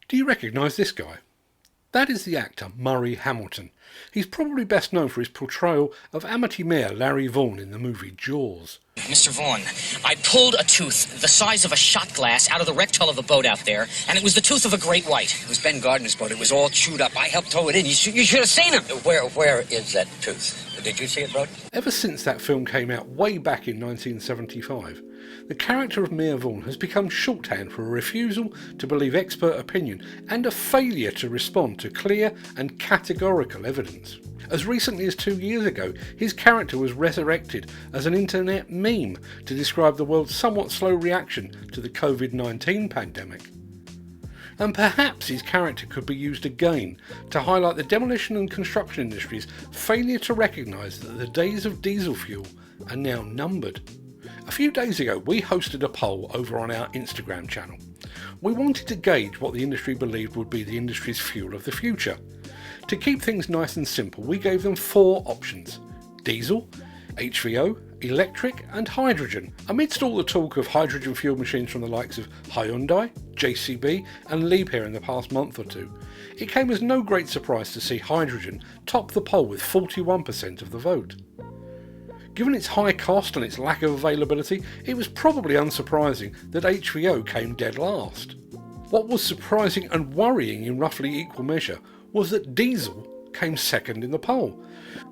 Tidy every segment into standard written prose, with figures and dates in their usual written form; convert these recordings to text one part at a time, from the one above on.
Do you recognise this guy? That is the actor Murray Hamilton. He's probably best known for his portrayal of Amity Mayor Larry Vaughn in the movie Jaws. Mr. Vaughn, I pulled a tooth the size of a shot glass out of the wrecked hull of a boat out there, and it was the tooth of a great white. It was Ben Gardner's boat. It was all chewed up. I helped tow it in. You should have seen him. Where is that tooth? Did you see it, Brody? Ever since that film came out way back in 1975, the character of Mayor Vaughn has become shorthand for a refusal to believe expert opinion and a failure to respond to clear and categorical evidence. As recently as 2 years ago, his character was resurrected as an internet meme to describe the world's somewhat slow reaction to the COVID-19 pandemic. And perhaps his character could be used again to highlight the demolition and construction industry's failure to recognise that the days of diesel fuel are now numbered. A few days ago, we hosted a poll over on our Instagram channel. We wanted to gauge what the industry believed would be the industry's fuel of the future. To keep things nice and simple, we gave them 4 options: diesel, HVO, electric and hydrogen. Amidst all the talk of hydrogen fuel machines from the likes of Hyundai, JCB and Liebherr in the past month or two, it came as no great surprise to see hydrogen top the poll with 41% of the vote. Given its high cost and its lack of availability, it was probably unsurprising that HVO came dead last. What was surprising and worrying in roughly equal measure was that diesel came second in the poll.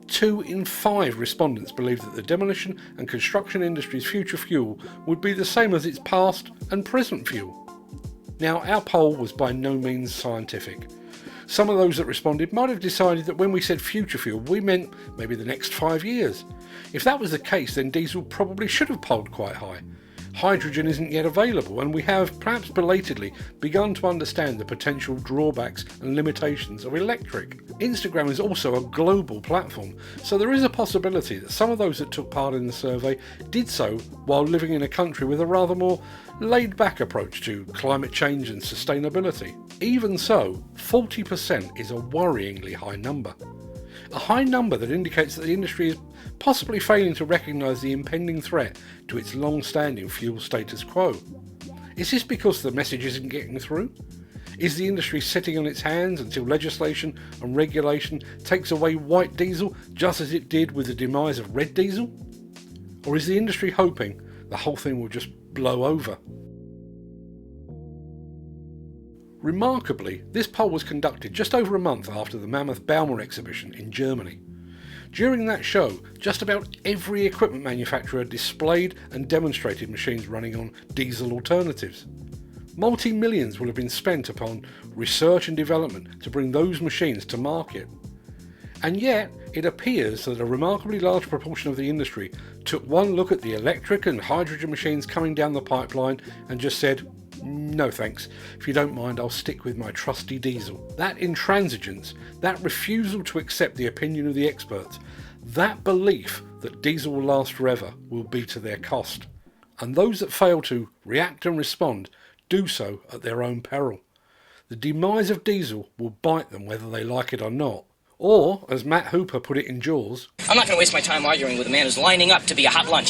2 in 5 respondents believed that the demolition and construction industry's future fuel would be the same as its past and present fuel. Now, our poll was by no means scientific. Some of those that responded might have decided that when we said future fuel, we meant maybe the next 5 years. If that was the case, then diesel probably should have polled quite high. Hydrogen isn't yet available, and we have, perhaps belatedly, begun to understand the potential drawbacks and limitations of electric. Instagram is also a global platform, so there is a possibility that some of those that took part in the survey did so while living in a country with a rather more laid-back approach to climate change and sustainability. Even so, 40% is a worryingly high number. A high number that indicates that the industry is possibly failing to recognise the impending threat to its long-standing fuel status quo. Is this because the message isn't getting through? Is the industry sitting on its hands until legislation and regulation takes away white diesel just as it did with the demise of red diesel? Or is the industry hoping the whole thing will just blow over? Remarkably, this poll was conducted just over a month after the Mammoth Bauma exhibition in Germany. During that show, just about every equipment manufacturer displayed and demonstrated machines running on diesel alternatives. Multi-millions will have been spent upon research and development to bring those machines to market. And yet, it appears that a remarkably large proportion of the industry took one look at the electric and hydrogen machines coming down the pipeline and just said, "No thanks, if you don't mind, I'll stick with my trusty diesel." That intransigence, that refusal to accept the opinion of the experts, that belief that diesel will last forever will be to their cost. And those that fail to react and respond do so at their own peril. The demise of diesel will bite them whether they like it or not. Or, as Matt Hooper put it in Jaws, I'm not going to waste my time arguing with a man who's lining up to be a hot lunch.